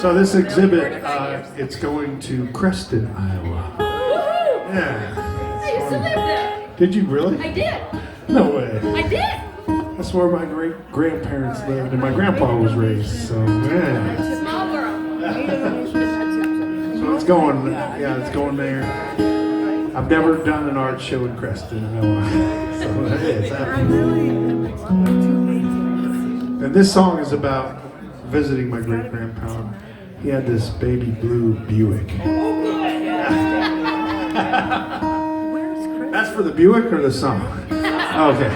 So this exhibit, it's going to Creston, Iowa. Yeah. I used to live there. Did you really? I did. No way. I did. That's where my great grandparents lived, and my grandpa was raised. So yeah. Small world. So it's going. Yeah, it's going there. I've never done an art show in Creston, Iowa. So it is. And this song is about visiting my great grandpa. He had this baby blue Buick. That's for the Buick or the song? Okay.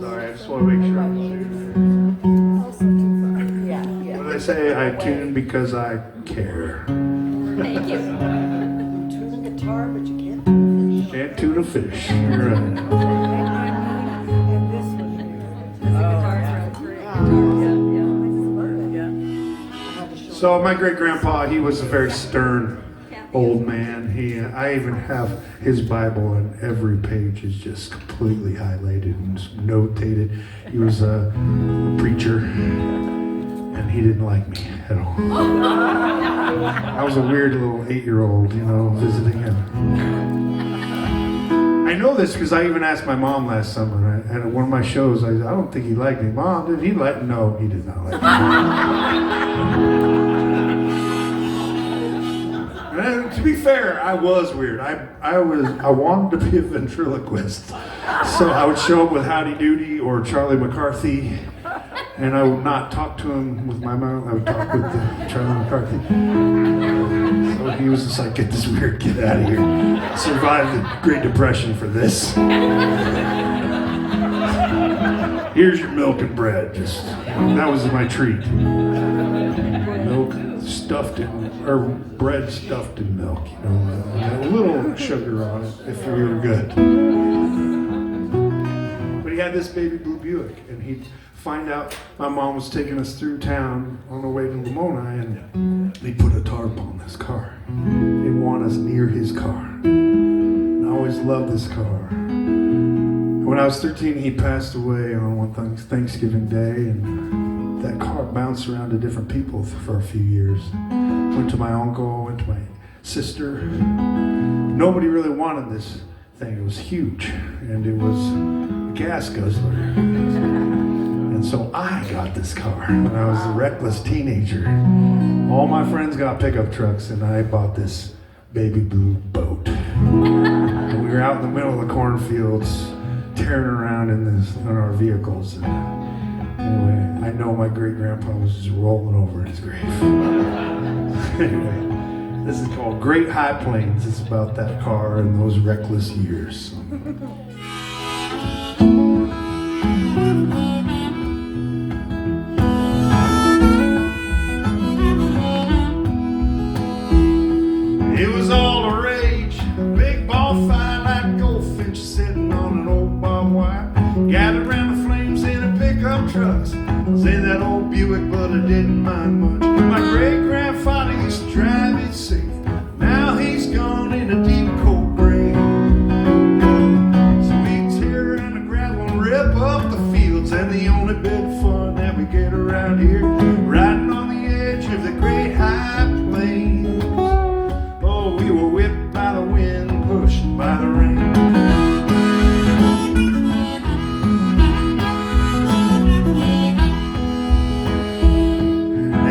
Sorry, I just want to make sure. When I say I tune because I care. Thank you. Tune a guitar, but you can't. Can't tune a fish. You're right. So my great grandpa, he was a very stern old man. I even have his Bible, and every page is just completely highlighted and notated. He was a preacher, and he didn't like me at all. I was a weird little 8-year-old, visiting him. I know this because I even asked my mom last summer, and at one of my shows, I don't think he liked me. Mom, did he like me? No, he did not like me. And to be fair, I was weird. I wanted to be a ventriloquist. So I would show up with Howdy Doody or Charlie McCarthy, and I would not talk to him with my mouth. I would talk with Charlie McCarthy. So he was just like, get this weird kid out of here. I survived the Great Depression for this. Here's your milk and bread. That was my treat. Milk stuffed or bread stuffed in milk, a little sugar on it if we were good. But he had this baby blue Buick, and he'd find out my mom was taking us through town on the way to Lamoni, and they put a tarp on this car. They want us near his car. And I always loved this car. When I was 13, he passed away on one Thanksgiving Day, and that car bounced around to different people for a few years. Went to my uncle, went to my sister. Nobody really wanted this thing. It was huge, and it was a gas guzzler. And so I got this car when I was a reckless teenager. All my friends got pickup trucks, and I bought this baby blue boat. And we were out in the middle of the cornfields, tearing around in our vehicles. And anyway, I know my great grandpa was just rolling over in his grave. Anyway, this is called Great High Plains. It's about that car and those reckless years. It was all the rage, a big ball fight like goldfinch sitting on an old barbed wire. Gathered around the flames in a pickup trucks. Was in that old Buick, but I didn't mind much. My great grandfather used to drive it safe. Now he's gone in a deep cold grave. So we tear around the gravel and rip up the fields, and the only bit of fun that we get around here, riding on the edge of the great high plains. Oh, we were whipped by the wind, pushed by the rain.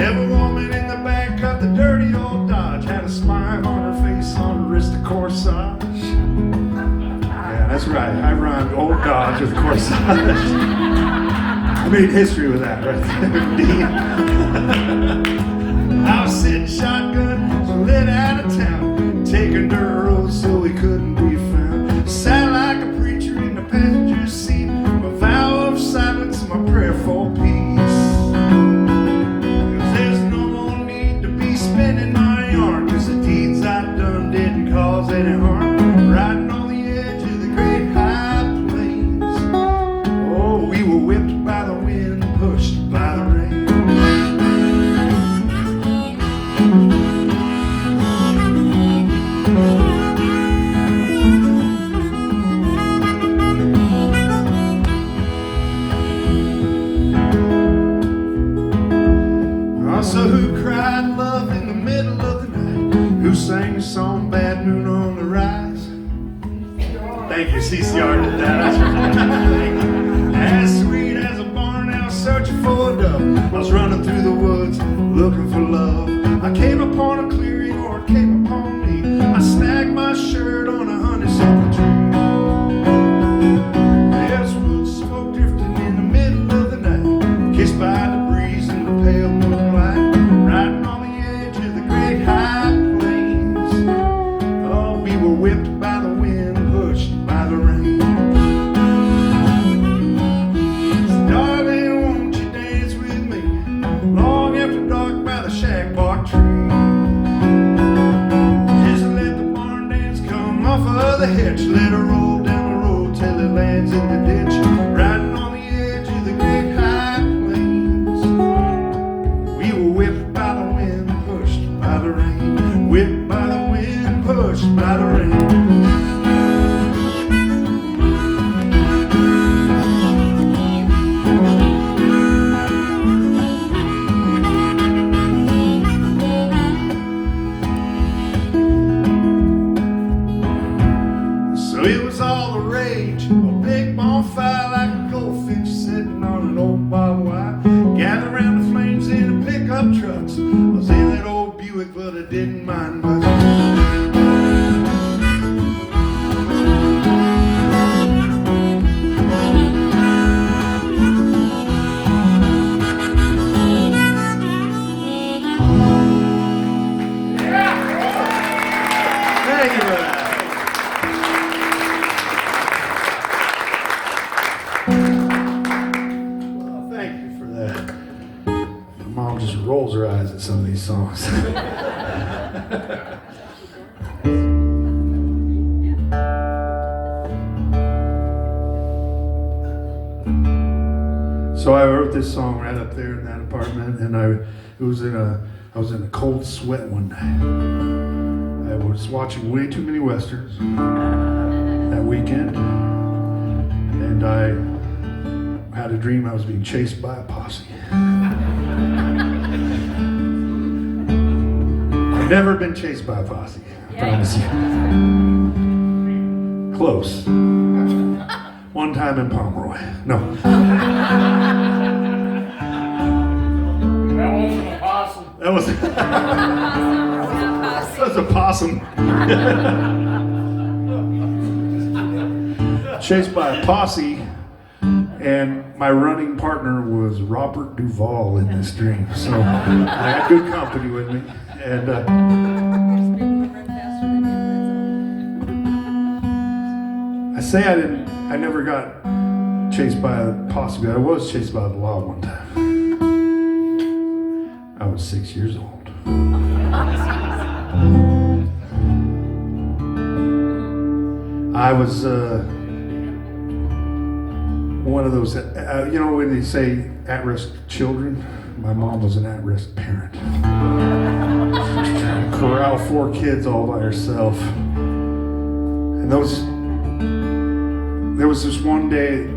Every woman in the back of the dirty old Dodge had a smile on her face on the wrist of corsage. Yeah, that's right. I rhymed old Dodge with corsage. I made history with that right there. I was sitting shotgun, so lit out of town, taking dirt roads so we couldn't be found. Sat like a preacher in the passenger seat, my vow of silence, my prayer for peace. Spinning my yarn, cause the deeds I'd done didn't cause any harm. Riding on the edge of the great high plains. Oh, we were whipped by the wind, pushed by the rain. Thank you, CCR did that. That's right. As sweet as a barn owl searching for a dove. I was running through the woods looking for love. I came upon a clearing, or it came upon me. I snagged my shirt on a honeysuckle tree. There's wood smoke drifting in the middle of the night, kissed by the breeze and the pale moonlight, riding on the edge of the great high plains. Oh, we were whipped by the wind, pushed by the rain. So darling, won't you dance with me long after dark by the shag bark tree? Just let the barn dance come off of the hitch, let her roll down the road till it lands in the ditch, riding on the edge of the great high plains. We were whipped by the wind, pushed by the rain, whipped by the wind, pushed by the rain. So it was all the rage, a big bonfire like a goldfinch sitting on an old barbed wire. Gathered around the flames in a pickup trucks. I was in that old Buick, but I didn't mind much. Thank you for that. Well, thank you for that. My mom just rolls her eyes at some of these songs. So I wrote this song right up there in that apartment, and I was in a cold sweat one night. I was watching way too many westerns that weekend, and I had a dream I was being chased by a posse. I've never been chased by a posse, I promise you. Close. One time in Pomeroy. No. That was a possum. Chased by a posse, and my running partner was Robert Duvall in this dream. So I had good company with me, and I say I never got chased by a posse, but I was chased by the law one time. I was 6 years old. I was one of those, you know, when they say at-risk children, my mom was an at-risk parent. Trying to corral 4 kids all by herself. And there was this one day,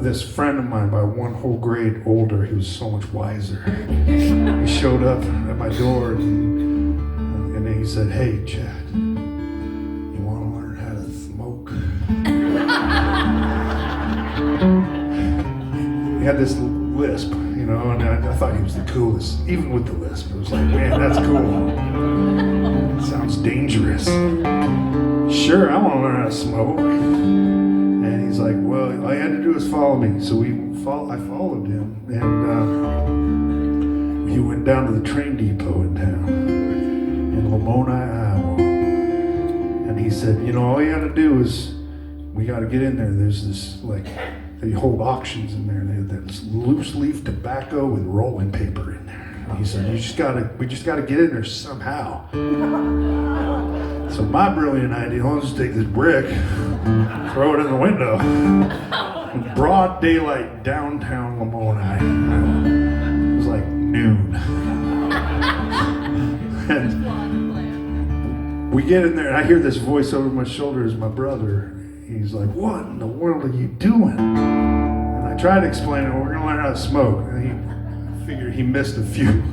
this friend of mine, by one whole grade older, he was so much wiser. He showed up at my door and he said, "Hey, Chad, you want to learn how to smoke?" He had this lisp, you know, and I thought he was the coolest, even with the lisp. It was like, man, that's cool. It sounds dangerous. Sure, I want to learn how to smoke. And he's like, well, all you had to do is follow me. So I followed him, and he went down to the train depot in town, in Lamoni, Iowa. And he said, you know, all you got to do is, we got to get in there. There's this, like, they hold auctions in there. There's loose leaf tobacco with rolling paper in there. And he said, we just got to get in there somehow. So my brilliant idea, let's just take this brick, throw it in the window. Broad daylight, downtown Lamoni. It was like noon. And we get in there, and I hear this voice over my shoulder as my brother. He's like, what in the world are you doing? And I tried to explain it, we're going to learn how to smoke. And he figured he missed a few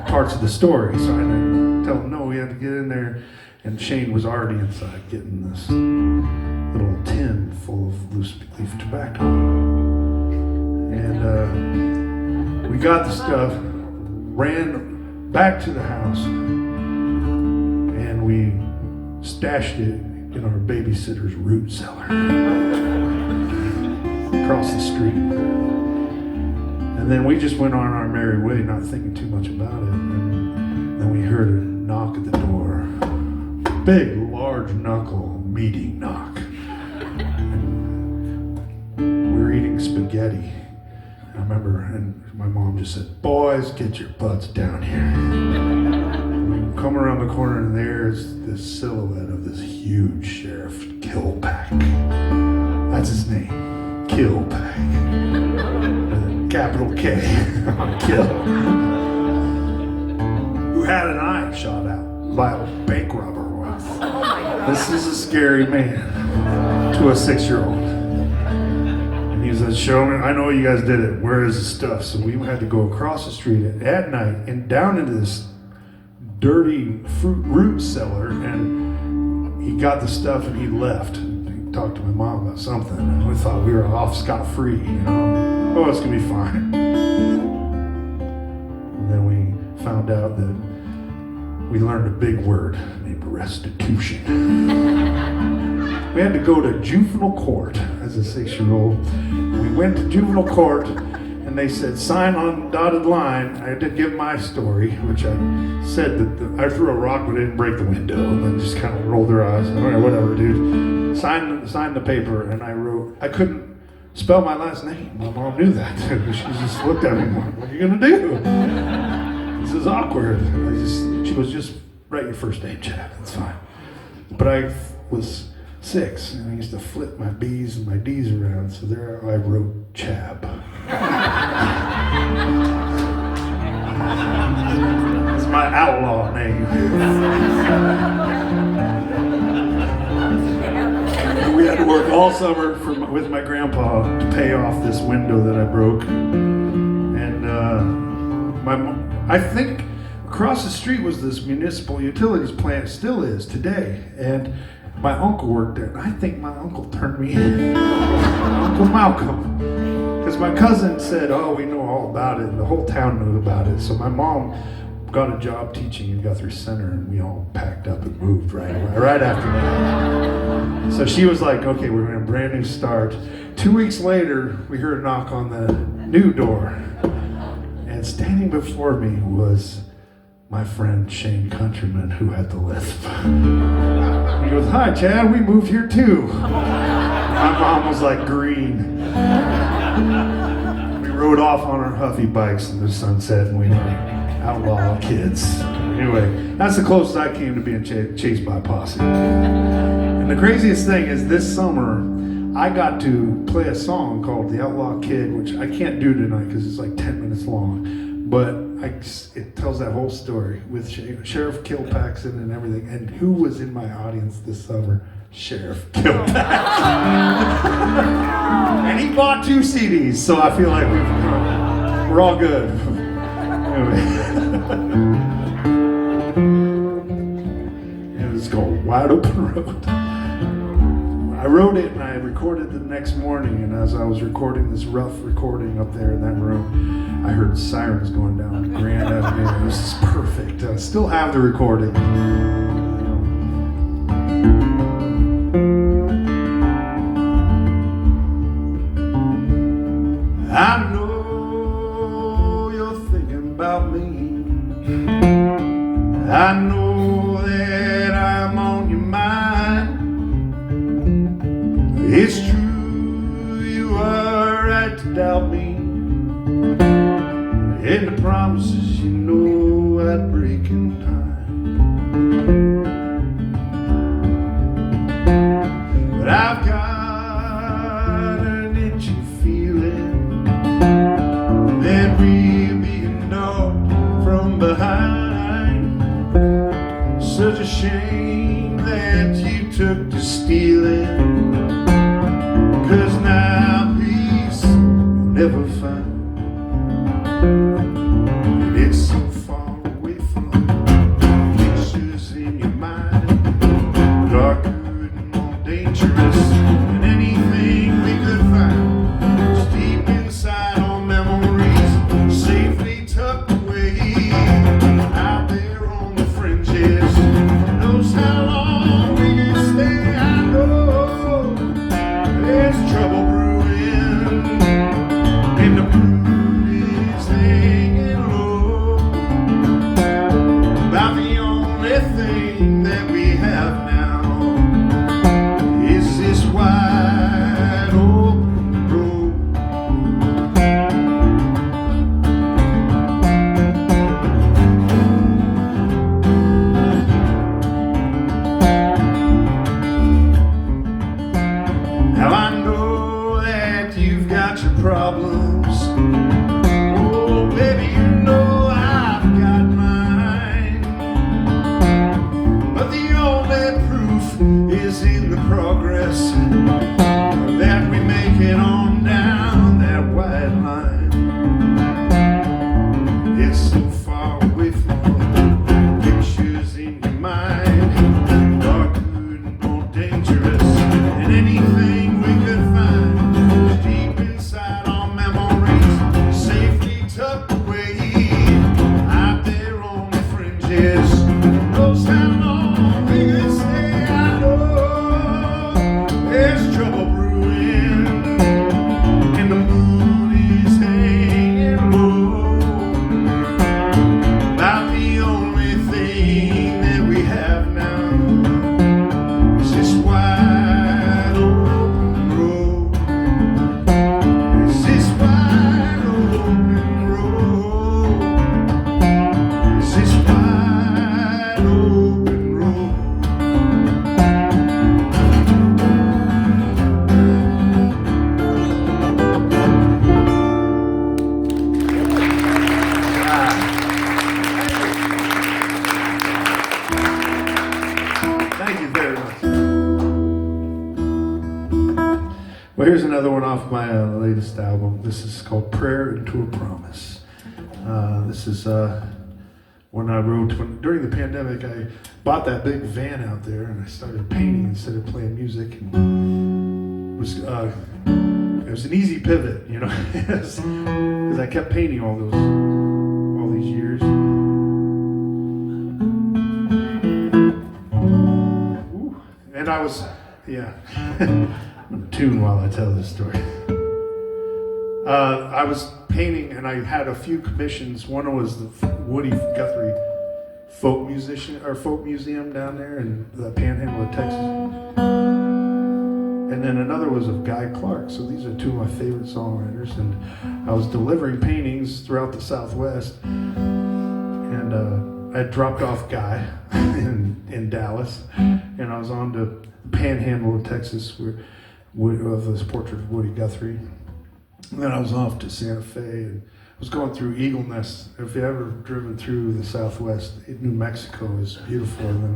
parts of the story. So I had to tell him, no, we had to get in there. And Shane was already inside getting this little tin full of loose leaf tobacco. And we got the stuff, ran back to the house, and we stashed it in our babysitter's root cellar across the street. And then we just went on our merry way, not thinking too much about it. And then we heard a knock at the door. Big, large knuckle, meaty knock. We were eating spaghetti. I remember, and my mom just said, "Boys, get your butts down here." We come around the corner, and there's this silhouette of this huge Sheriff Kilpack. That's his name, Kilpack. With a capital K on kill. Who had an eye shot out by a bank robber once. This is a scary man to a 6-year-old. And he said, "Show me, I know you guys did it. Where is the stuff?" So we had to go across the street at night and down into this dirty root cellar, and he got the stuff and he left. He talked to my mom about something, and we thought we were off scot-free, you know. Oh, it's gonna be fine. And then we found out that we learned a big word named restitution. We had to go to juvenile court as a 6-year-old. We went to juvenile court, and they said, "Sign on the dotted line." I did give my story, which I said that I threw a rock but didn't break the window, and then just kind of rolled their eyes. All right, whatever, dude. Sign the paper, and I wrote. I couldn't spell my last name. My mom knew that. She just looked at me and went, "What are you gonna do? This is awkward." She was just, "Write your first name, Chad. That's fine." But I was 6, and I used to flip my B's and my D's around, so there I wrote Chab. It's my outlaw name. We had to work all summer with my grandpa to pay off this window that I broke. And my mom, I think across the street was this municipal utilities plant, it still is today. And my uncle worked there, and I think my uncle turned me in. Uncle Malcolm. Because my cousin said, "Oh, we know all about it," and the whole town knew about it. So my mom got a job teaching in Guthrie Center, and we all packed up and moved right after that. So she was like, "Okay, we're going to a brand new start." 2 weeks later, we heard a knock on the new door, and standing before me was my friend Shane Countryman, who had the lisp. He goes, "Hi, Chad, we moved here too." My mom was like green. We rode off on our Huffy bikes in the sunset, and we were outlaw kids. Anyway, that's the closest I came to being chased by a posse. And the craziest thing is this summer, I got to play a song called The Outlaw Kid, which I can't do tonight because it's like 10 minutes long. But it tells that whole story with Sheriff Kilpack's in it and everything. And who was in my audience this summer? Sheriff Kilpack. And he bought 2 CDs, so I feel like we're all good. Anyway. It was called Wide Open Road. I wrote it and I recorded the next morning, and as I was recording this rough recording up there in that room, I heard sirens going down Grand Avenue. It was perfect. I still have the recording. I know you're thinking about me. I know that I'm on your mind. It's true, you are right to doubt me. And the promises you know I'd break in time. But I've got an itchy feeling that we're being dogged from behind. Such a shame that you took to stealing. 'Cause now peace you'll never find. It's so far away from pictures in your mind, darker and more dangerous. Now I know that you've got your problems. Oh, baby, you know I've got mine. But the only proof is in the progress that we make it on down that white line. It's so far away from the pictures in your mind. Dark, good, and more dangerous than anything we could find. Deep inside our memories, safely tucked away, out there on the fringes. Knows how long we could stay. I know there's trouble brewing, and the moon is hanging low. About the only thing that we have now is this wide open road. Is this wide open road? Is this wide open road? Thank you very much. Well, here's another one off my latest album. This is called Prayer into a Promise. This is when I wrote, during the pandemic, I bought that big van out there and I started painting instead of playing music. And it was an easy pivot, you know, because I kept painting all these years. Ooh. And I was, I'm tuned while I tell this story. I was painting and I had a few commissions. One was the Woody Guthrie folk museum down there in the Panhandle of Texas. And then another was of Guy Clark. So these are two of my favorite songwriters. And I was delivering paintings throughout the Southwest. And I dropped off Guy in Dallas. And I was on to Panhandle of Texas of this portrait of Woody Guthrie. And then I was off to Santa Fe and I was going through Eagle Nest. If you ever driven through the Southwest, New Mexico is beautiful in the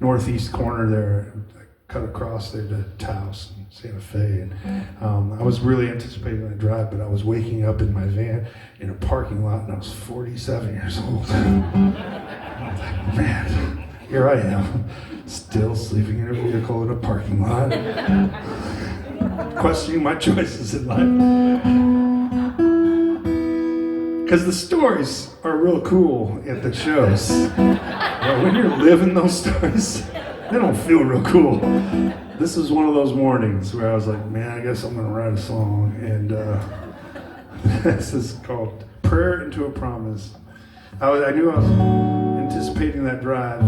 northeast corner there. I cut across there to Taos and Santa Fe. And I was really anticipating that drive, but I was waking up in my van in a parking lot and I was 47 years old. I was like, man, here I am, still sleeping in a vehicle in a parking lot. Questioning my choices in life. Because the stories are real cool at the shows. But when you're living those stories, they don't feel real cool. This was one of those mornings where I was like, man, I guess I'm going to write a song. And this is called Prayer into a Promise. I knew I was anticipating that drive.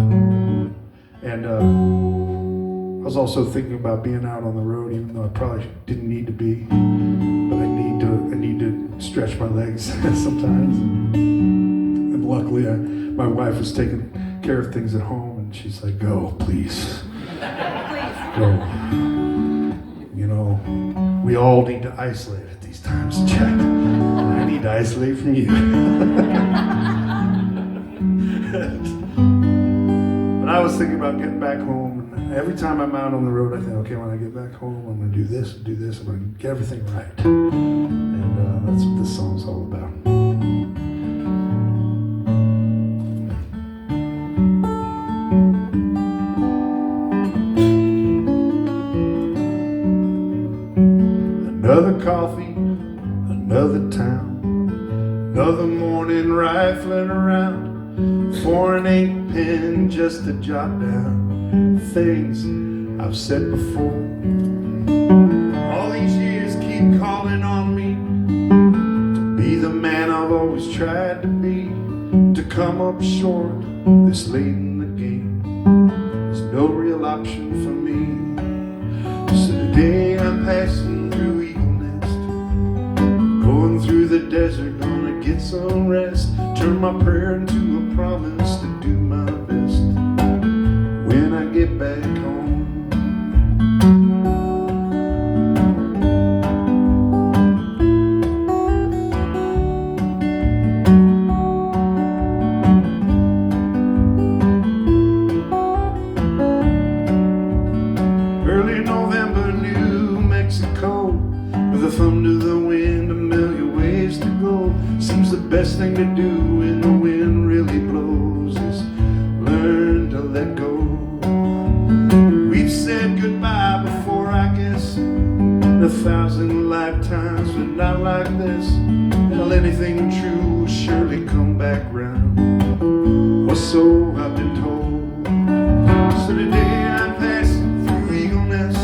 And I was also thinking about being out on the road, even though I probably didn't need to be, but I need to stretch my legs sometimes. And luckily, my wife was taking care of things at home, and she's like, "Go, please, go." You know, we all need to isolate at these times, Jack. I need to isolate from you. But I was thinking about getting back home. Every time I'm out on the road, I think, okay, when I get back home, I'm going to do this, I'm going to get everything right. And that's what this song's all about. Another coffee, another town, another morning rifling around for an ink pen just to jot down things I've said before. All these years keep calling on me to be the man I've always tried to be, to come up short this late in the game. There's no real option for me. So today I'm passing through Eagle Nest, going through the desert, gonna get some rest, turn my prayer into a promise to do my best when I get back home. Early November, New Mexico, with a thumb to the wind, a million ways to go. Seems the best thing to do when the wind really blows is learn to let go. We've said goodbye before, I guess, 1,000 lifetimes, but not like this. Well, anything true will surely come back round, or so I've been told. So today I'm passing through Eagle Nest,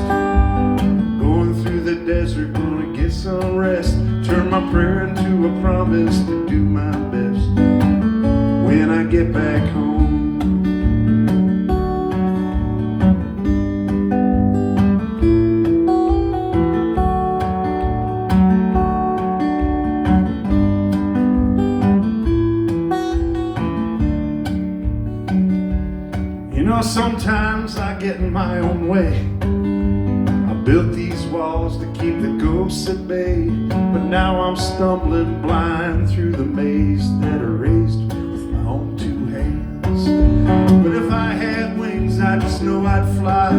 going through the desert, gonna get some rest. Turn my prayer into a promise to do my best when I get back home. You know, sometimes I get in my own way. I built these walls to keep the ghosts at bay, but now I'm stumbling blind through the maze that are raised with my own two hands. But if I had wings, I just know I'd fly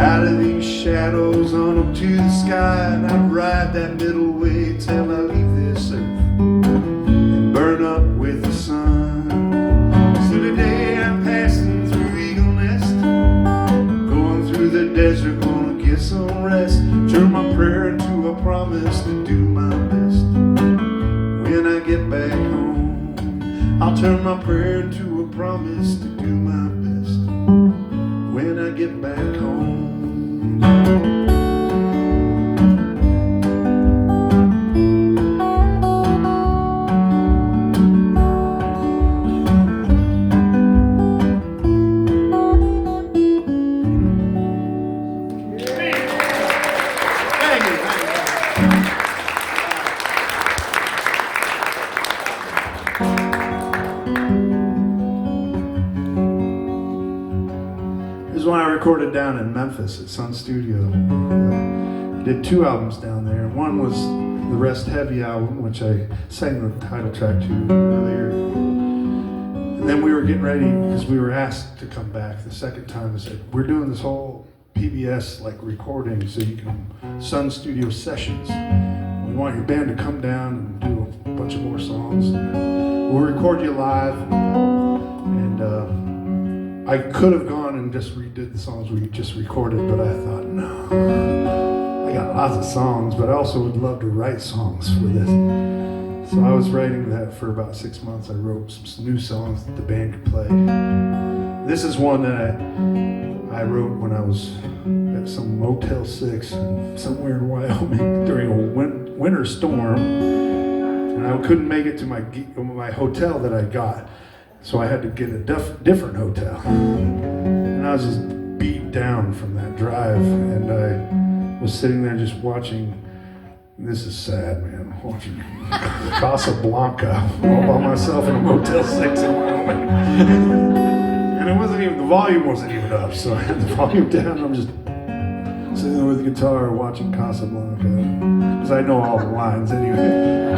out of these shadows on up to the sky, and I'd ride that middle way till I leave this earth and burn up with the sun. So today I'm passing through Eagle Nest, going through the desert, gonna get some rest. Turn my prayer into a promise to do my best when I get back home. I'll turn my prayer into a promise to do my best when I get back home. This is when I recorded down in Memphis at Sun Studio. I did 2 albums down there. One was the Rest Heavy album, which I sang the title track to earlier. And then we were getting ready, because we were asked to come back the second time. They said, we're doing this whole PBS like recording, so you can Sun Studio sessions. We want your band to come down and do a bunch of more songs. We'll record you live. And I could have gone and just redid the songs we just recorded, but I thought, no, I got lots of songs, but I also would love to write songs for this. So I was writing that for about 6 months. I wrote some new songs that the band could play. This is one that I wrote when I was at some Motel 6 somewhere in Wyoming during a winter storm, and I couldn't make it to my hotel that I got. So I had to get a different hotel. And I was just beat down from that drive. And I was sitting there just watching, this is sad, man, watching Casablanca all by myself in a Motel 6 in Wyoming. And it wasn't even, the volume wasn't even up. So I had the volume down. I'm just sitting there with the guitar watching Casablanca. Because I know all the lines anyway.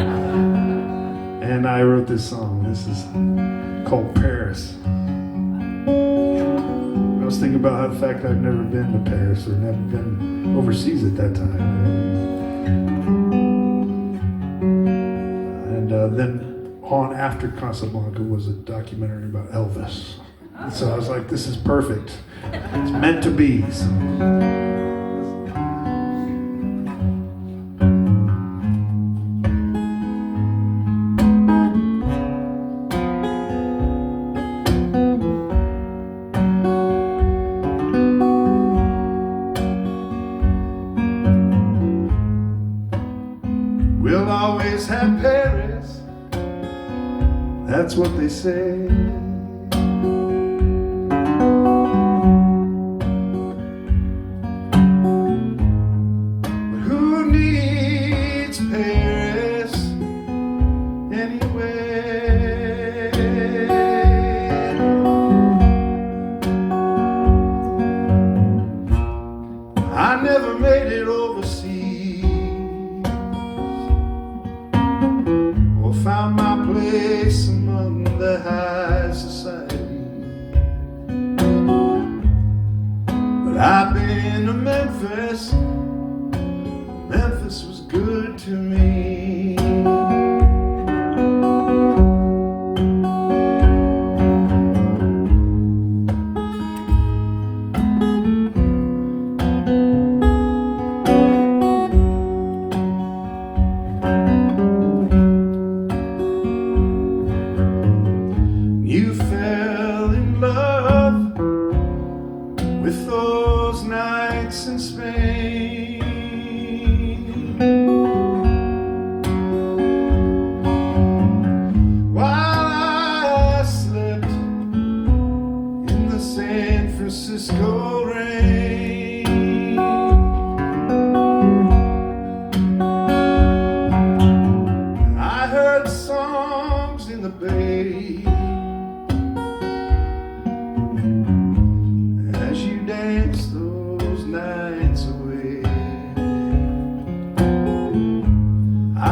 And I wrote this song. This is called Paris. I was thinking about the fact I've never been to Paris or never been overseas at that time. And then on after Casablanca was a documentary about Elvis. So I was like, this is perfect. It's meant to be. So. We'll always have Paris, that's what they say. But who needs Paris anyway? I never made it overseas, found my place among the high society. But I've been to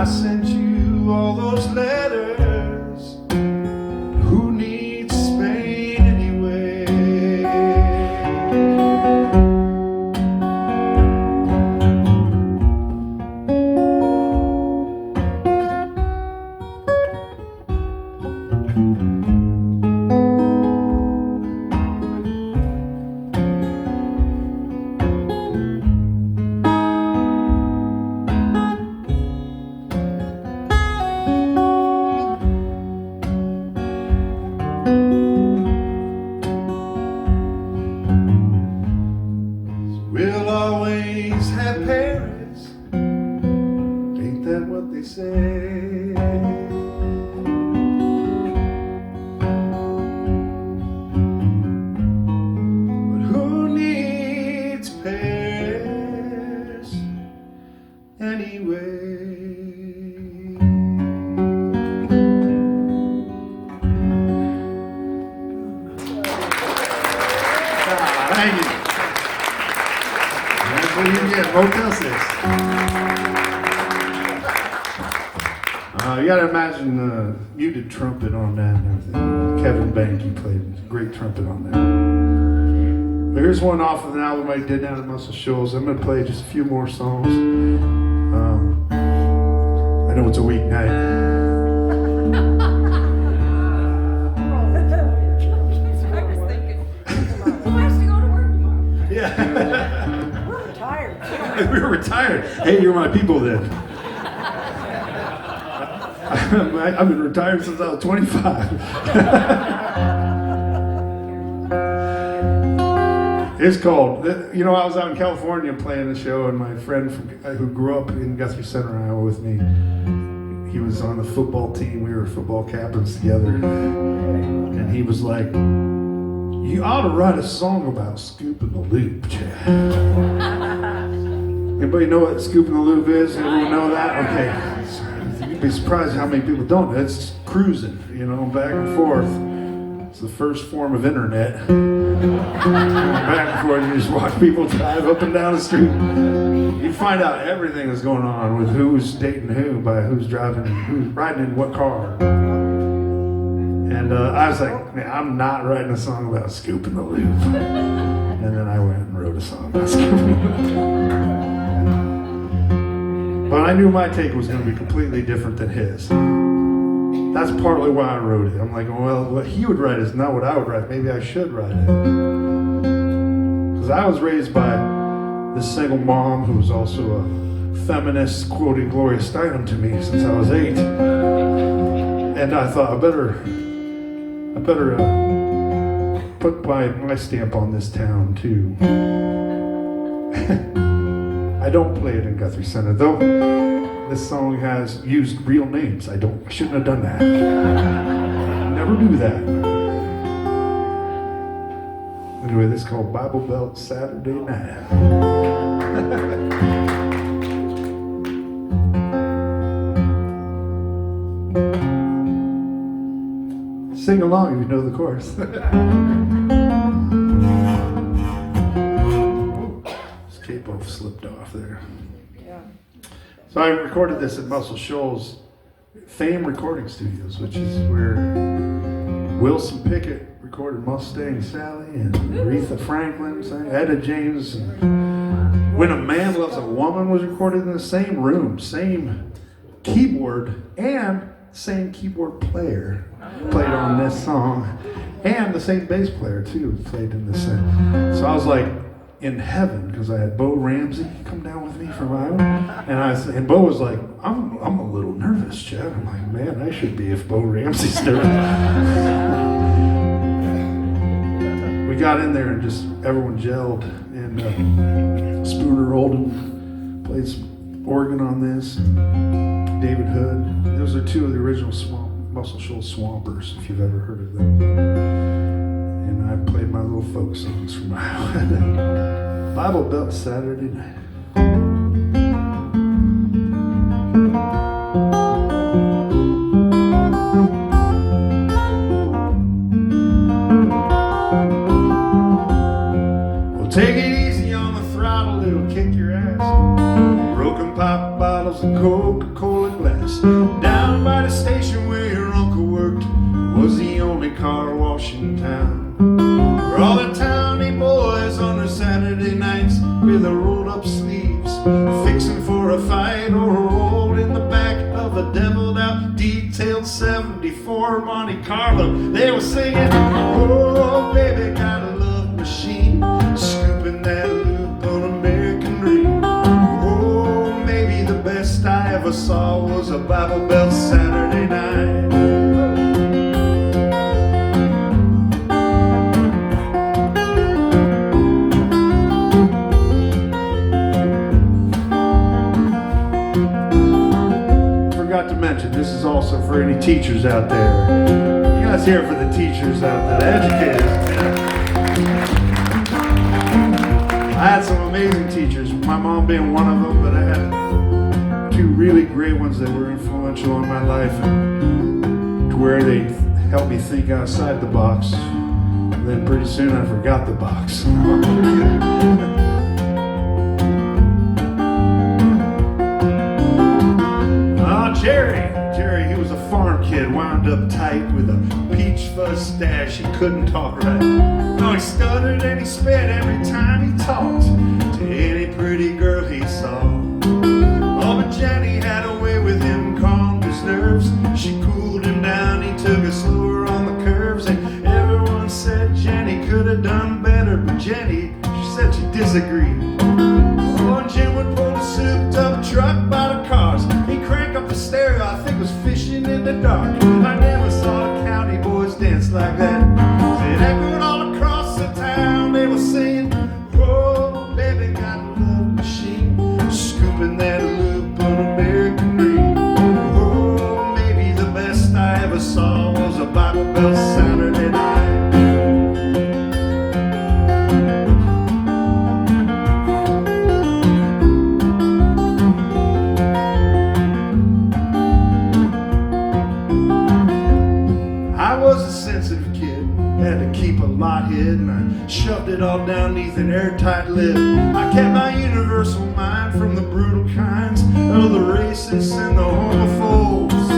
I sent you all those letters. Who needs Spain anyway? We'll always have Paris, ain't that what they say? But who needs Paris anyway? Thank you. That's what you get, Motel 6. You gotta imagine muted trumpet on that and everything. Kevin Banky played great trumpet on that. But here's one off of an album I did down at Muscle Shoals. I'm gonna play just a few more songs. I know it's a weeknight. I was thinking, who has to go to work tomorrow? Yeah. We're retired. We were retired. Hey, you're my people then. I've been retired since I was 25. It's called, I was out in California playing a show, and my friend who grew up in Guthrie Center, Iowa with me, he was on the football team. We were football captains together. And he was like, you ought to write a song about scooping the loop, Chad. Anybody know what scooping the loop is? Anyone know that? Okay. You'd be surprised how many people don't. It's cruising, back and forth. It's the first form of internet. Back and forth, you just watch people drive up and down the street. You find out everything that's going on with who's dating who, by who's driving, who's riding in what car. And I was like, man, I'm not writing a song about scooping the loop. And then I went and wrote a song about scooping the loop. But I knew my take was going to be completely different than his. That's partly why I wrote it. I'm like, well, what he would write is not what I would write. Maybe I should write it. Because I was raised by this single mom who was also a feminist, quoting Gloria Steinem to me since I was 8. And I thought, I better put my stamp on this town too. I don't play it in Guthrie Center, though. This song has used real names. I shouldn't have done that. Never do that. Anyway, this is called Bible Belt Saturday Night. Sing along if you know the chorus. This capo slipped off there. Yeah. So I recorded this at Muscle Shoals Fame Recording Studios, which is where Wilson Pickett recorded Mustang Sally, and Aretha Franklin sang, Etta James, and When a Man Loves a Woman was recorded in the same room, same keyboard, and same keyboard player played on this song, and the same bass player too played in this thing. So I was like in heaven, because I had Bo Ramsey come down with me from Iowa, and Bo was like, I'm a little nervous, Chad. I'm like, man, I should be if Bo Ramsey's nervous. We got in there and just everyone gelled, and Spooner Oldham played some organ on this, David Hood. Those are two of the original Muscle Shoals Swampers, if you've ever heard of them. And I played my little folk songs from Iowa. Bible Belt Saturday Night. Well, take it easy on the throttle, it'll kick your ass. Broken and pop bottles and Coca-Cola glass. Down by the station where your uncle worked was the only car wash in town. For all the towny boys on their Saturday nights with their rolled up sleeves, fixing for a fight or a roll in the back of a deviled out detailed 74 Monte Carlo. They were singing, oh baby, got a love machine, scooping that loop on American Dream. Oh, maybe the best I ever saw was a Bible Belt Saturday night. To mention, this is also for any teachers out there. You guys hear it for the teachers out there, the educators. Yeah. I had some amazing teachers, my mom being one of them, but I had two really great ones that were influential in my life, to where they helped me think outside the box. And then pretty soon I forgot the box. Jerry, he was a farm kid, wound up tight with a peach fuzz stash. He couldn't talk right. No, he stuttered and he spit every time he talked to any pretty girl he saw. Oh, but Jenny had a way with him, calmed his nerves. She cooled him down, he took it slower on the curves. And everyone said Jenny could have done better, but Jenny, she said she disagreed. Oh, and Jim would pull a souped up truck by the cars. He'd crank up the stereo, I think it was Fishing in the Dark. I never saw the county boys dance like that. It echoed all across the town. They were singing, oh, baby, got a love machine, scooping that loop on American Dream. Oh, maybe the best I ever saw was a Bible Belt Saturday night. And I shoved it all down neath an airtight lid. I kept my universal mind from the brutal kinds of the racists and the homophobes.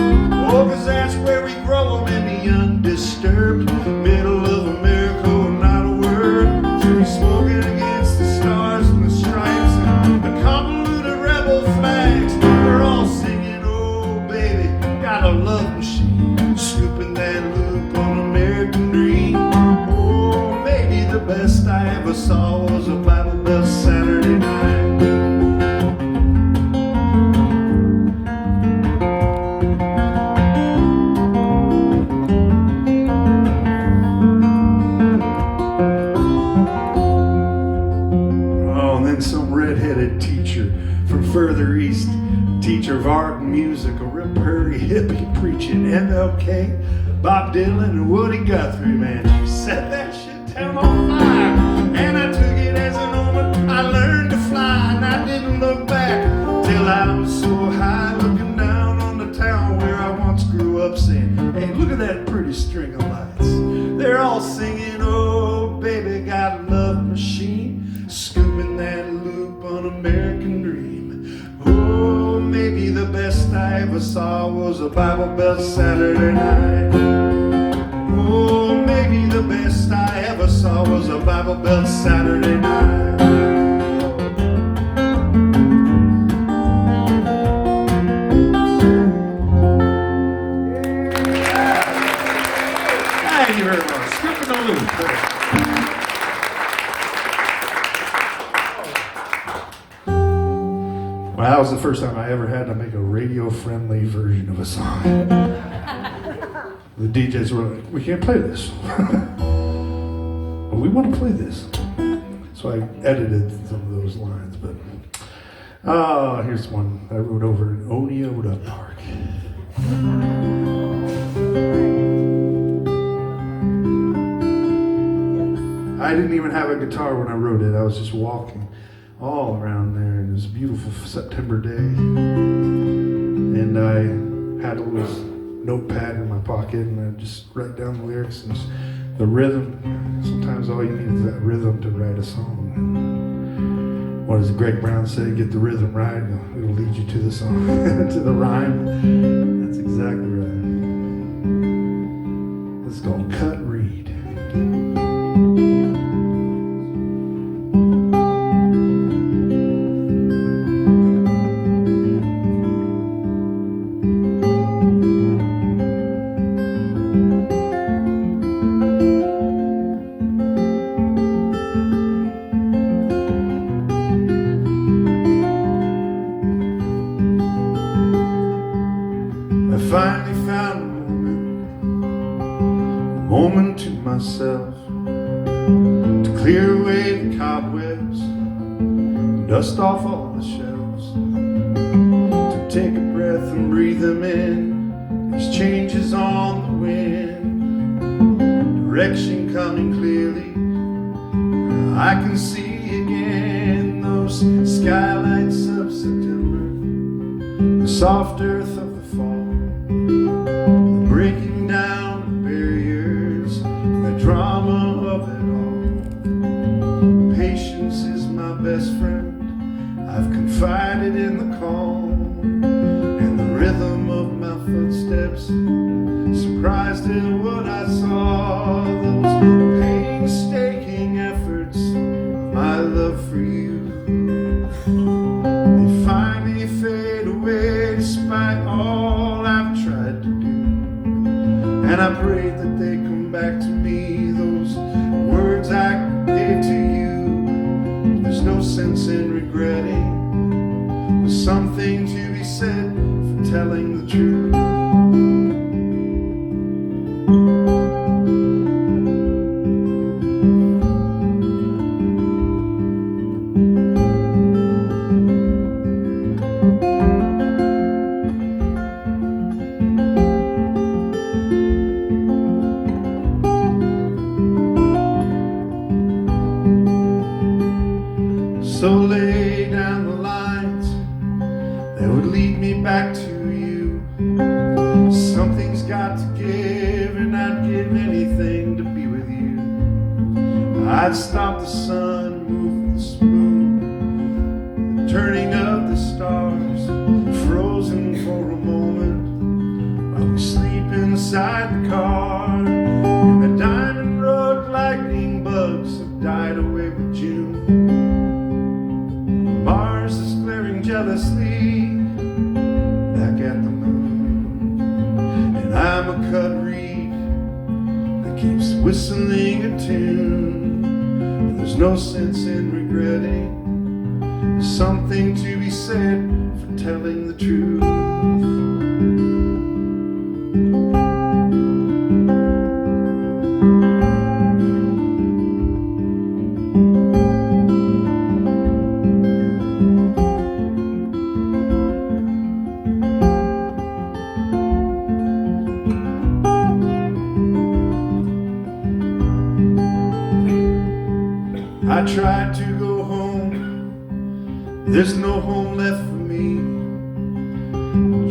Oh, cause that's where we grow them in the undisturbed middle of America, not a word. To be smoking against the stars and the stripes and the convoluted rebel flags. We're all singing, oh baby, got a love machine, scooping that loop on American Dream. The best I ever saw was a Bible Belt Saturday night. Oh, and then some red-headed teacher from further east, teacher of art and music, a real prairie hippie preaching MLK, Bob Dylan, and Woody Guthrie, man. She said that shit down on fire, and I took it as an omen. I learned to fly, and I didn't look back till I was so high, looking down on the town where I once grew up, saying, hey, look at that pretty string of lights. They're all singing, oh baby, got a love machine, scooping that loop on American Dream. Oh, maybe the best I ever saw was a Bible Belt Saturday night. Oh, maybe the best I ever saw was a Bible Belt Saturday night. Thank you very much. Scooping the loop. Well, that was the first time I ever had to make a radio-friendly version of a song. The DJs were like, we can't play this. But we want to play this. So I edited some of those lines. But here's one I wrote over in Oneota Park. I didn't even have a guitar when I wrote it. I was just walking all around there. It was a beautiful September day. And I had a little notepad in my pocket, and I just write down the lyrics and the rhythm. Sometimes all you need is that rhythm to write a song. What does Greg Brown say? Get the rhythm right, it'll lead you to the song, to the rhyme. That's exactly right. It's called Cut Reed. I finally found a moment to myself, to clear away the cobwebs, dust off all the shelves, to take a breath and breathe them in. These changes on the wind, direction coming clearly. I can see again those skylights of September, the soft earth of the fall, the breaking down of barriers, the drama of it all. Patience is my best friend. I've confided in the calm and the rhythm of my footsteps. Surprised at what I saw, those painstaking efforts of my love for you. They finally fade away despite all I've tried to do. And I pray that they come back to me, those words I gave to you. There's no sense in regretting. There's something to be said for telling the truth. So lay down the lines that would lead me back to you. Something's got to give, and I'd give anything to be with you. I'd stop the sun, move the spoon, the turning of the stars, frozen for a moment while we sleep inside the car. And the diamond road lightning bugs have died away with June. Mars is glaring jealously back at the moon, and I'm a cut reed that keeps whistling a tune. And there's no sense in regretting. There's something to be said for telling the truth. I tried to go home, there's no home left for me,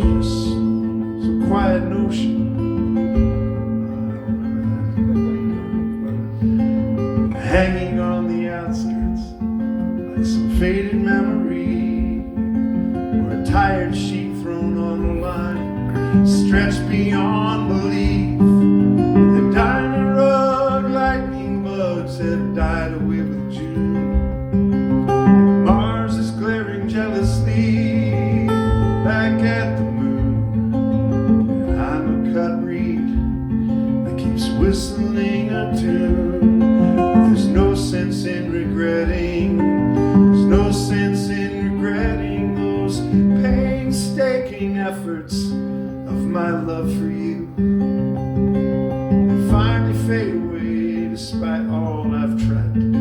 just some quiet notion. Hanging on the outskirts like some faded memory, or a tired sheet thrown on a line stretched beyond belief. The diamond rug lightning bugs have died away with June, and Mars is glaring jealously back at the moon. And I'm a cut reed that keeps whistling a tune. There's no sense in regretting. There's no sense in regretting those painstaking efforts of my love for you. They finally fade away despite all I've tried to do.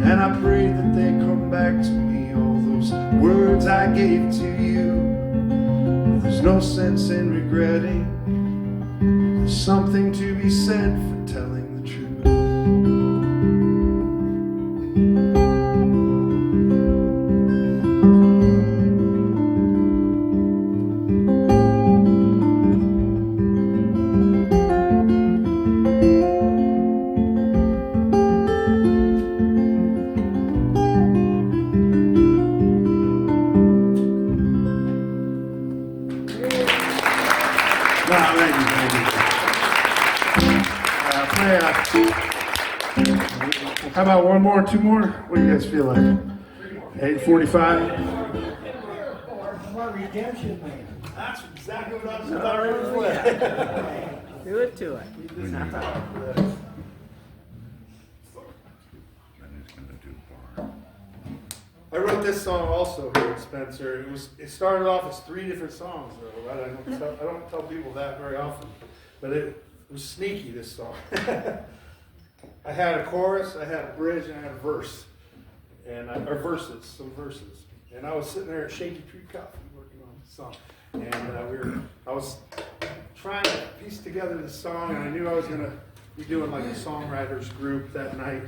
And I pray that they come back to me, all those words I gave to you. There's no sense in regretting. There's something to be said for telling the truth. How about one more, two more? What do you guys feel like? 8:45? My redemption man. That's exactly what I was about ready to play. Do it to it. I wrote this song also here at Spencer. It started off as 3 different songs, though, right? I don't tell people that very often, but it was sneaky, this song. I had a chorus, I had a bridge, and I had a verse, some verses. And I was sitting there at Shaky Tree Coffee working on the song, and I was trying to piece together the song, and I knew I was gonna be doing like a songwriters group that night.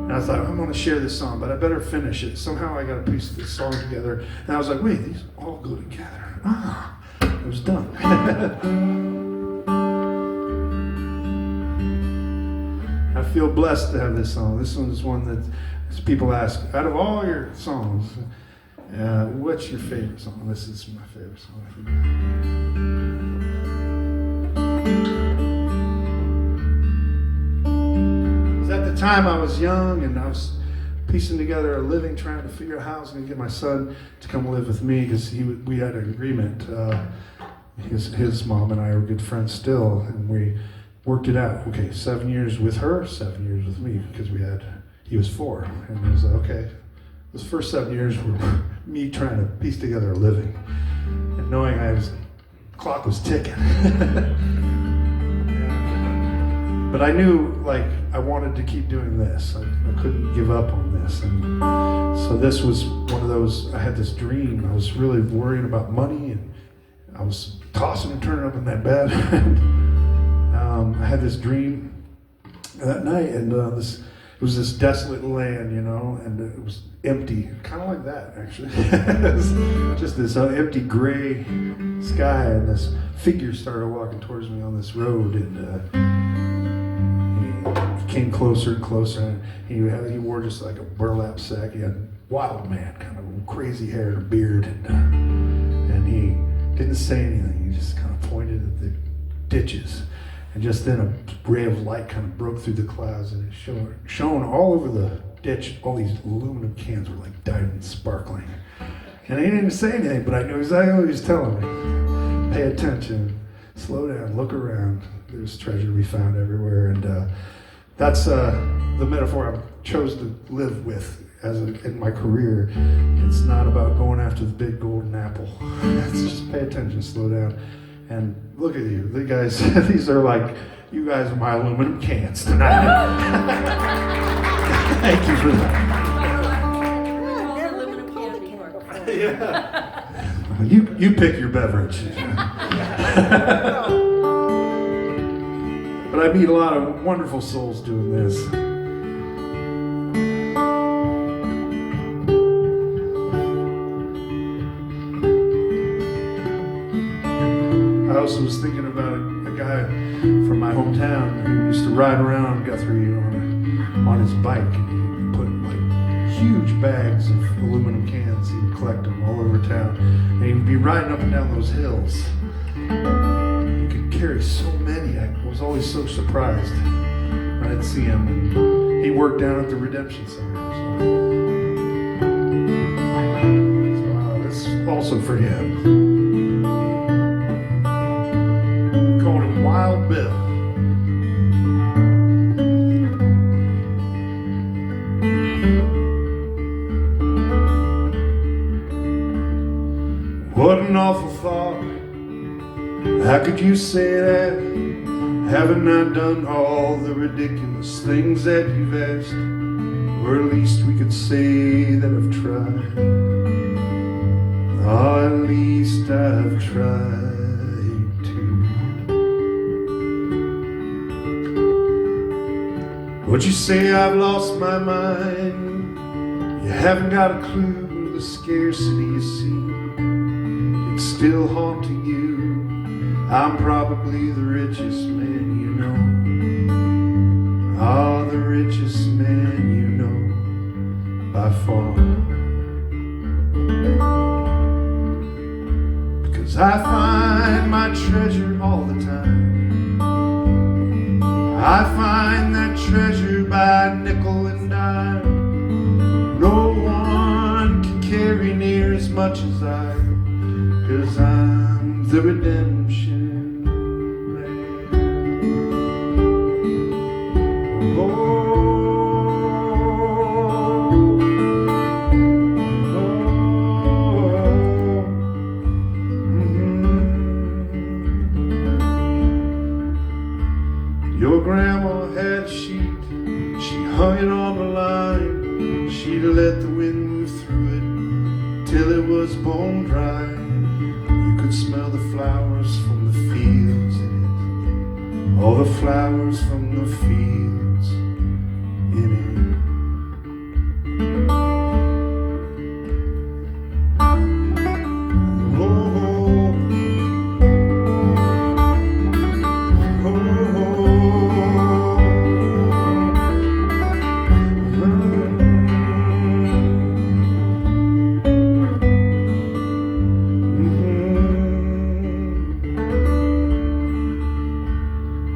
And I thought, I'm going to share this song, but I better finish it. Somehow I got to piece this song together. And I was like, wait, these all go together. It was done. I feel blessed to have this song. This one is one that people ask, out of all your songs, what's your favorite song? This is my favorite song. At the time I was young and I was piecing together a living, trying to figure out how I was going to get my son to come live with me because we had an agreement. His mom and I are good friends still, and we worked it out. Okay, 7 years with her, 7 years with me, because he was 4, and I was like, okay. Those first 7 years were me trying to piece together a living and knowing clock was ticking. But I knew, I wanted to keep doing this. I couldn't give up on this. And so this was one of those, I had this dream. I was really worrying about money, and I was tossing and turning up in that bed. I had this dream that night, and it was this desolate land, and it was empty. Kind of like that, actually. It was just this empty gray sky, and this figure started walking towards me on this road, and he came closer and closer, and he wore just like a burlap sack. He had wild man, kind of crazy hair and a beard, and he didn't say anything. He just kind of pointed at the ditches, and just then a ray of light kind of broke through the clouds, and it shone all over the ditch. All these aluminum cans were like diamond sparkling, and he didn't say anything, but I knew exactly what he was telling me. Pay attention, slow down, look around. There's treasure to be found everywhere, and that's the metaphor I chose to live with in my career. It's not about going after the big golden apple. It's just pay attention, slow down, and look at you. The guys, these are you guys are my aluminum cans tonight. Thank you for that. Aluminum can before. Yeah. You pick your beverage. But I meet a lot of wonderful souls doing this. I also was thinking about a guy from my hometown who used to ride around Guthrie on his bike, and he put huge bags of aluminum cans. He would collect them all over town, and he would be riding up and down those hills. Carry so many. I was always so surprised when I'd see him. And he worked down at the Redemption Center. So this is also for him. Called him Wild Bill. What an awful thought. How could you say that? Haven't I done all the ridiculous things that you've asked? Or at least we could say that I've tried. Oh, at least I've tried to. Would you say I've lost my mind? You haven't got a clue the scarcity you see. It's still haunting you. I'm probably the richest man you know. Ah, the richest man you know by far. Because I find my treasure all the time I find that treasure by nickel and dime. No one can carry near as much as I, 'cause I'm the redemption man. Oh, your grandma had a sheet, she hung it on the line. She'd let the wind move through it till it was bone dry. You could smell the flowers from the fields in it, all the flowers from the fields in it.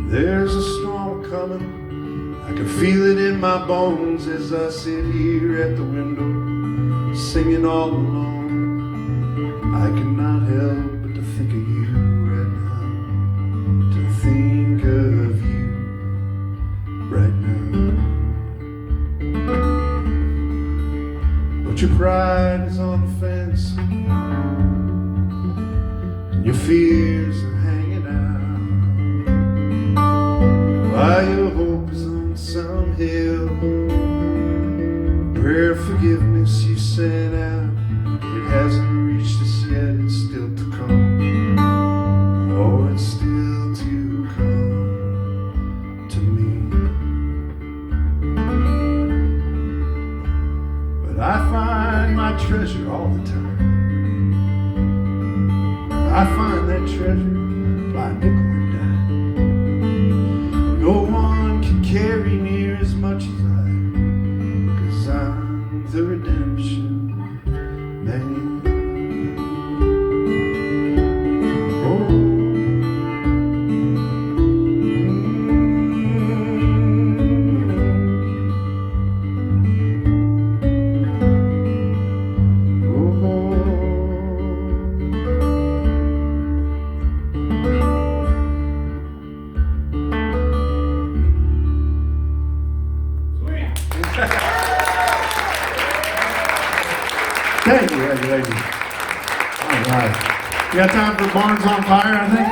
There's a storm coming, I can feel it in my bones as I sit here at the window, singing all alone. I cannot help but to think of you right now, to think of you right now. But your pride is on the fence, and your fears are hanging out. Why your hope is on some hill, prayer forgiveness you sent out, it hasn't reached us yet, it's still to come. Oh, it's still to come to me. But I find my treasure all the time. I find that treasure by nickel and dime. No one can carry near as much as I, 'cause I'm the redemption man. Oh. Thank you. All right. You got time for Barns on Fire, I think?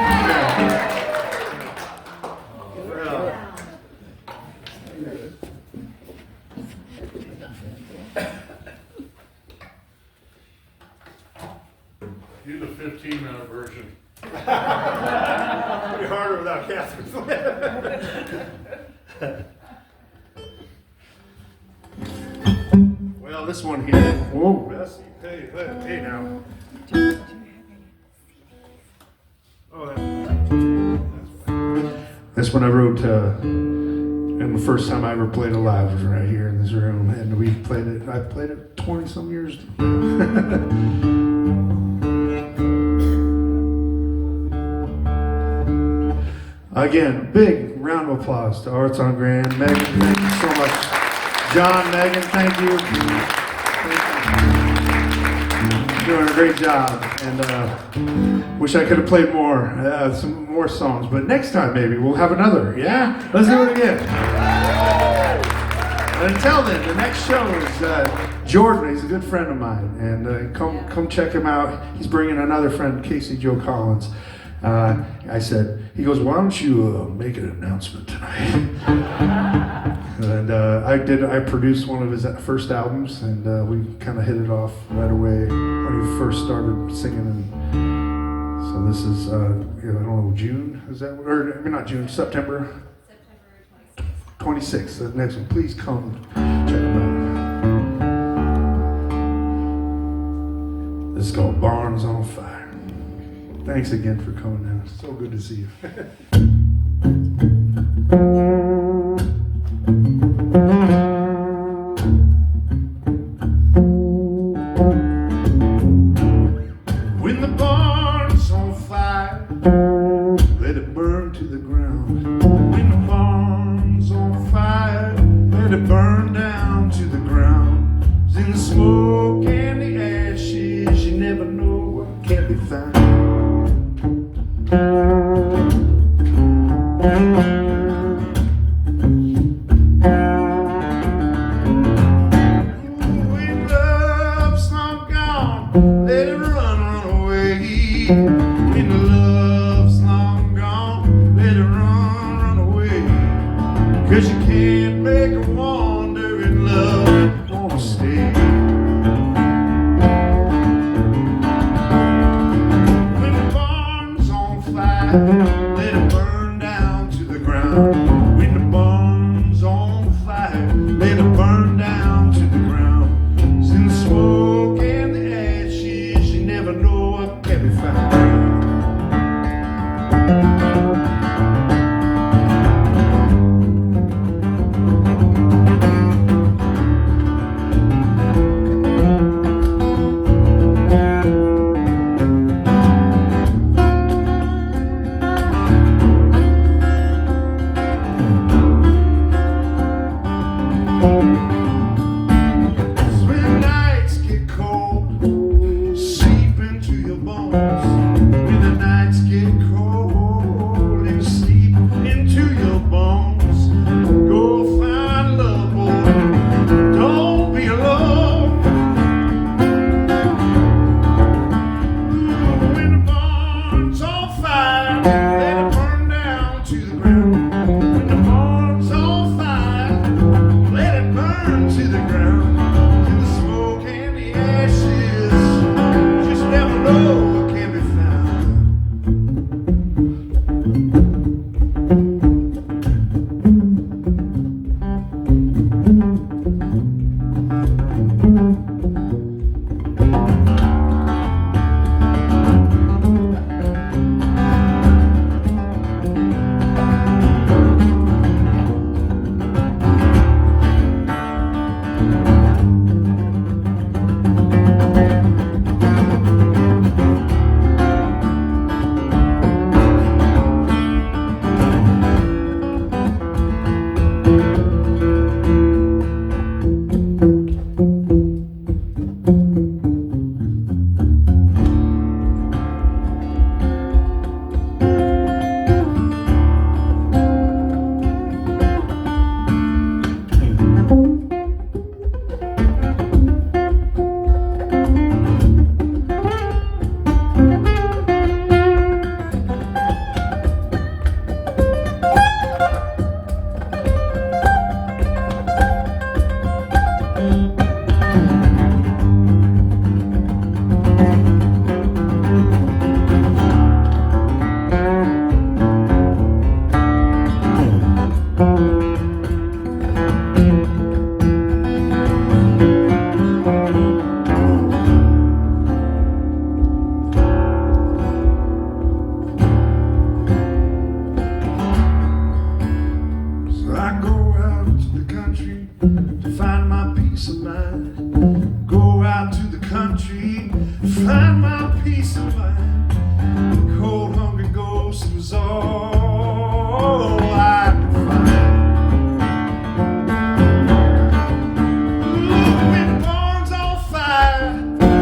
Do the 15-minute version. Pretty harder without Catherine. Well, this one here. Whoa, Bessie. Hey now. Oh, this one I wrote, and the first time I ever played it live was right here in this room, and I played it 20 some years. Again, big round of applause to Arts on Grand. Megan, thank you so much. John, Megan, thank you. Doing a great job, and wish I could have played more, some more songs, but next time maybe we'll have another, yeah? Let's do it again. And until then, the next show is Jordan. He's a good friend of mine, and come check him out. He's bringing another friend, Casey Joe Collins. I said, he goes, why don't you make an announcement tonight? And I produced one of his first albums, and we kind of hit it off right away when he first started singing. And so this is, I don't know, June, is that, or I mean, not June, September 26th, the next one. Please come check him out. This is called Barns on Fire. Thanks again for coming out. So good to see you. When the barn's on fire, let it burn to the ground. When the barn down to the ground. In the smoke and the ashes, you never know what can be found. When love's long gone, let it run away. When love's long gone, let it run away. 'Cause you can't make a wandering love wanna stay. When the barn's on fire, let it burn down to the ground. When the barn's on fire, let it burn down to the ground. It's in the smoke and the ashes, you never know what can be found. When nights get cold, seep into your bones. When the nights get cold and seep into your bones, go find love, boy. Don't be alone. When the barn's on fire, let it burn down to the ground. When the barn's on fire, let it burn to the ground. In the smoke and the ashes, just never know what can be found. So I go out to the country to find my peace of mind. Go out to the country to find my peace of mind. The cold, hungry ghost was all I could find. Ooh, when the barn's on fire,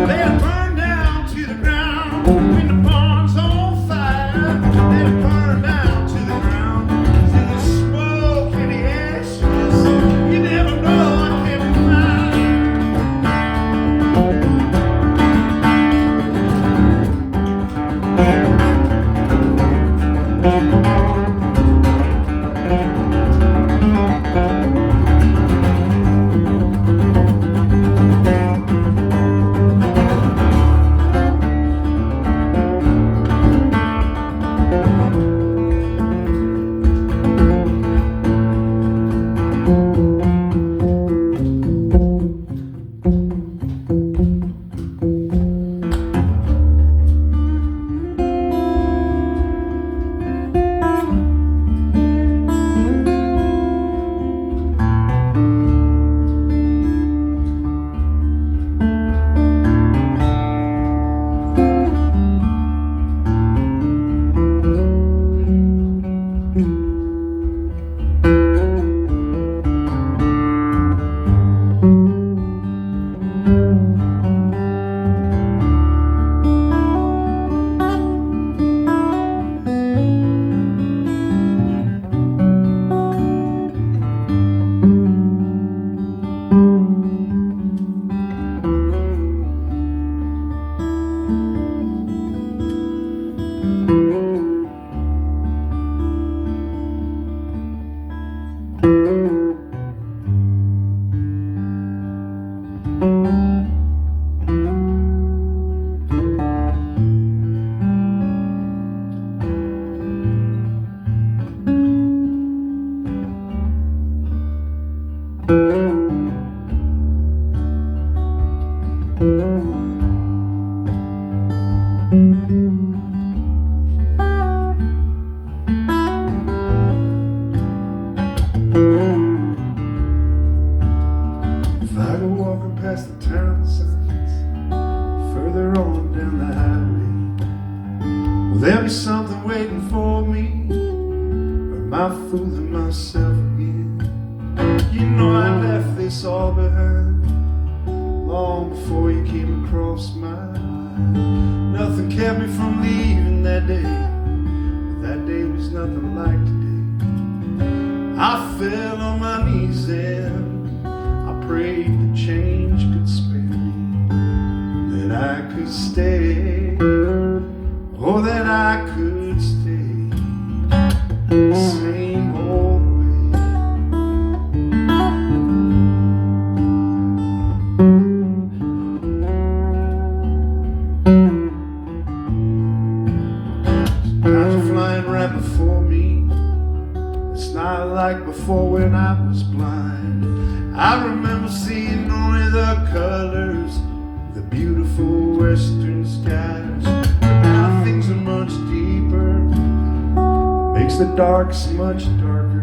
let it burn down to the ground. When the barn's on fire, let it burn down to the ground. It's in the smoke and the ashes, you never know what can be found. if I go walking past the town signs further on down the highway, will there be something waiting for me, or am I fooling myself again? You know I left this all behind long before you came across my mind. Nothing kept me from leaving that day, but that day was nothing like today. I fell on my knees and I prayed that change could spare me, that I could stay, oh, that I could stay the same old way. Clouds are flying right before me. It's not like before when I was blind. I remember seeing only the colors, the beautiful western skies. But now things are much deeper, it makes the darks much darker,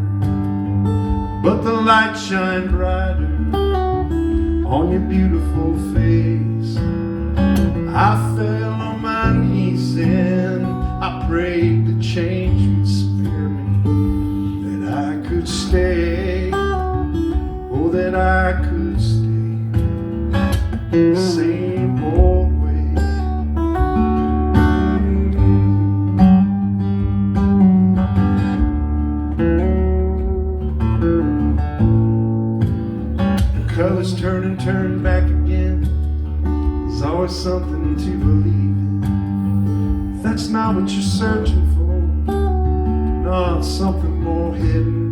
but the light shine brighter on your beautiful face. I fell on my knees and I prayed that change would spare me, that I could stay, oh, that I could stay the same old way. The colors turn and turn back again. There's always something to believe in. If that's not what you're searching for, no, it's something more hidden.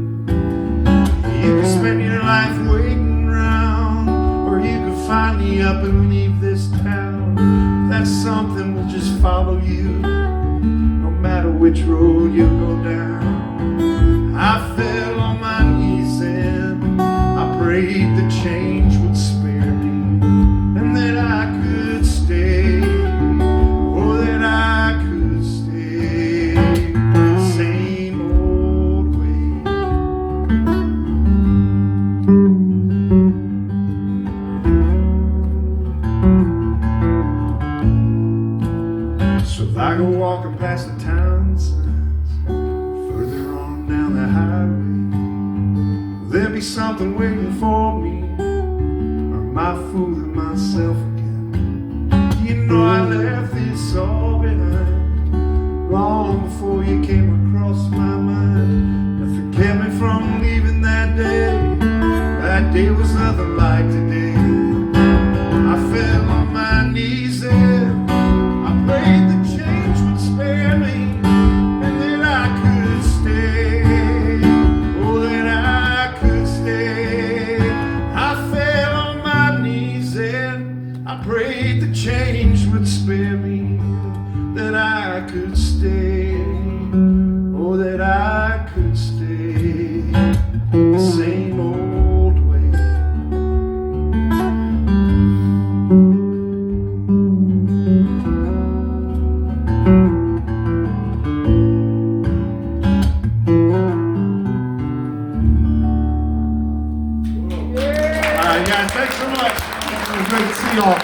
You can spend your life waiting around, or you can finally up and leave this town. If that's something will just follow you, no matter which road you go down. I fell on my knees and I prayed that change would spare me, and that I could stay, oh, that I could stay the same old way. So if I go walking past the town signs further on down the highway, will there be something waiting for me, or am I fooling myself again? You know I left this all behind long before you came across my mind. Nothing kept me from leaving that day. That day was nothing like today. I fell on my knees and I prayed that change would spare me, and that I could stay, oh, that I could stay. I fell on my knees and I prayed that change would spare me, that I could stay, oh, that I could stay the same old way. All right, guys, thanks so much. It was great to see y'all.